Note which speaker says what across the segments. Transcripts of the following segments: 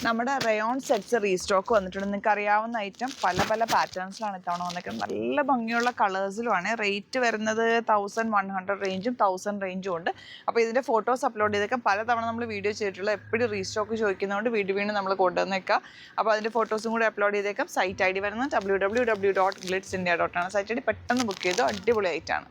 Speaker 1: നമ്മുടെ rayon sets restock വന്നിട്ടുണ്ട്. നിങ്ങൾക്ക് അറിയാവുന്ന ഐറ്റം പല പല പാറ്റേൺസിലാണ് ഇത്തവണ വന്നിരിക്കുന്നത്. നല്ല ഭംഗിയുള്ള കളേഴ്സിലുമാണ്. റേറ്റ് വരുന്നത് 1100 റേഞ്ചും 1000 റേഞ്ചും ഉണ്ട്. അപ്പോൾ ഇതിൻ്റെ ഫോട്ടോസ് അപ്ലോഡ് ചെയ്തേക്കാം. പലതവണ നമ്മൾ വീഡിയോ ചെയ്തിട്ടുള്ള എപ്പോഴും റീസ്റ്റോക്ക് ചോദിക്കുന്നതുകൊണ്ട് വീണ്ടും നമ്മൾ കൊണ്ടുവന്നേക്കാം. അപ്പോൾ അതിൻ്റെ ഫോട്ടോസും കൂടി അപ്ലോഡ് ചെയ്തേക്കാം. സൈറ്റ് ID വരുന്നത് www.glitzindia.com ആണ്. സൈറ്റ് ID പെട്ടെന്ന് ബുക്ക് ചെയ്തു. അടിപൊളി ആയിട്ടാണ്.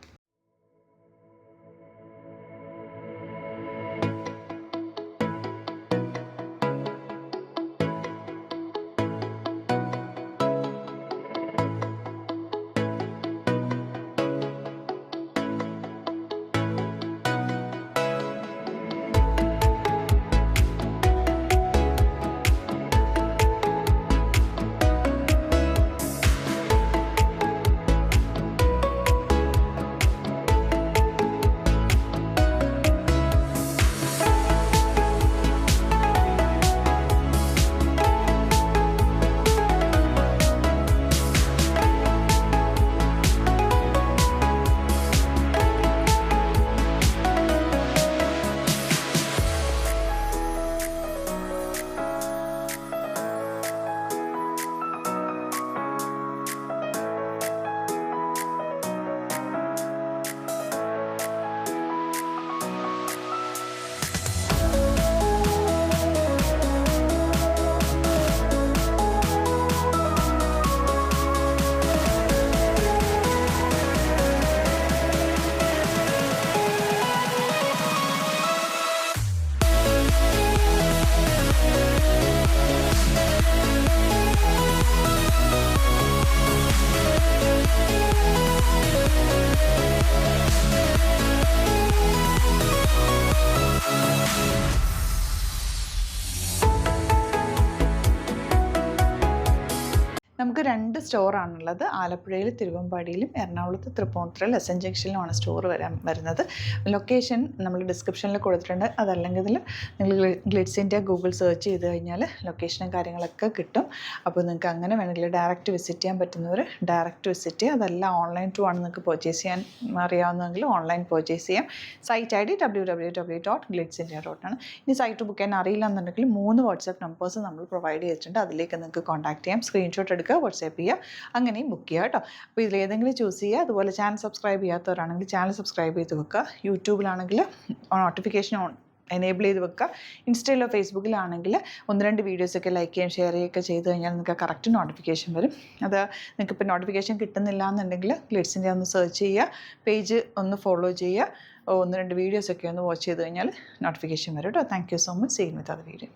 Speaker 1: നമുക്ക് 2 സ്റ്റോറാണുള്ളത്. ആലപ്പുഴയിൽ തിരുവമ്പാടിയിലും എറണാകുളത്ത് തൃപ്പൂണിത്തുറയിൽ എസ് എൻ ജംഗ്ഷനിലുമാണ് സ്റ്റോർ വരുന്നത്. ലൊക്കേഷൻ നമ്മൾ ഡിസ്ക്രിപ്ഷനിൽ കൊടുത്തിട്ടുണ്ട്. അതല്ലെങ്കിൽ നിങ്ങൾ ഗ്ലിറ്റ്സ് ഇന്ത്യ ഗൂഗിൾ സെർച്ച് ചെയ്ത് കഴിഞ്ഞാൽ ലൊക്കേഷനും കാര്യങ്ങളൊക്കെ കിട്ടും. അപ്പോൾ നിങ്ങൾക്ക് അങ്ങനെ വേണമെങ്കിൽ ഡയറക്റ്റ് വിസിറ്റ് ചെയ്യാൻ പറ്റുന്നവർ ഡയറക്റ്റ് വിസിറ്റ് ചെയ്യുക. അതെല്ലാം ഓൺലൈൻ ത്രൂ ആണ് നിങ്ങൾക്ക് പർച്ചേസ് ചെയ്യാൻ അറിയാവുന്നതെങ്കിൽ ഓൺലൈൻ പർച്ചേസ് ചെയ്യാം. സൈറ്റ് ID www.glitzindia.com ആണ്. ഇനി സൈറ്റ് ബുക്ക് ചെയ്യാൻ അറിയില്ല എന്നുണ്ടെങ്കിൽ 3 വാട്സാപ്പ് നമ്പേഴ്സ് നമ്മൾ പ്രൊവൈഡ് ചെയ്തിട്ടുണ്ട്. അതിലേക്ക് നിങ്ങൾക്ക് കോൺടാക്ട് ചെയ്യാം. സ്ക്രീൻഷോട്ട് എടുക്കുക, വാട്സാപ്പ് ചെയ്യുക, അങ്ങനെയും ബുക്ക് ചെയ്യുക കേട്ടോ. അപ്പോൾ ഇതിലേതെങ്കിലും ചൂസ് ചെയ്യുക. അതുപോലെ ചാനൽ സബ്സ്ക്രൈബ് ചെയ്യാത്തവരാണെങ്കിൽ ചാനൽ സബ്സ്ക്രൈബ് ചെയ്ത് വെക്കുക. യൂട്യൂബിലാണെങ്കിൽ നോട്ടിഫിക്കേഷൻ എനേബിൾ ചെയ്ത് വെക്കുക. ഇൻസ്റ്റയിലോ ഫേസ്ബുക്കിലാണെങ്കിൽ 1-2 വീഡിയോസൊക്കെ ലൈക്ക് ചെയ്യുകയും ഷെയർ ചെയ്യുകയൊക്കെ ചെയ്ത് കഴിഞ്ഞാൽ നിങ്ങൾക്ക് കറക്റ്റ് നോട്ടിഫിക്കേഷൻ വരും. അത് നിങ്ങൾക്ക് ഇപ്പോൾ നോട്ടിഫിക്കേഷൻ കിട്ടുന്നില്ല എന്നുണ്ടെങ്കിൽ ഗ്ലിറ്റ്സ് ഇന്ത്യ ഒന്ന് സെർച്ച് ചെയ്യുക, പേജ് ഒന്ന് ഫോളോ ചെയ്യുക, 1-2 വീഡിയോസൊക്കെ ഒന്ന് വാച്ച് ചെയ്ത് കഴിഞ്ഞാൽ നോട്ടിഫിക്കേഷൻ വരും കേട്ടോ. Thank you so much. See you with other video.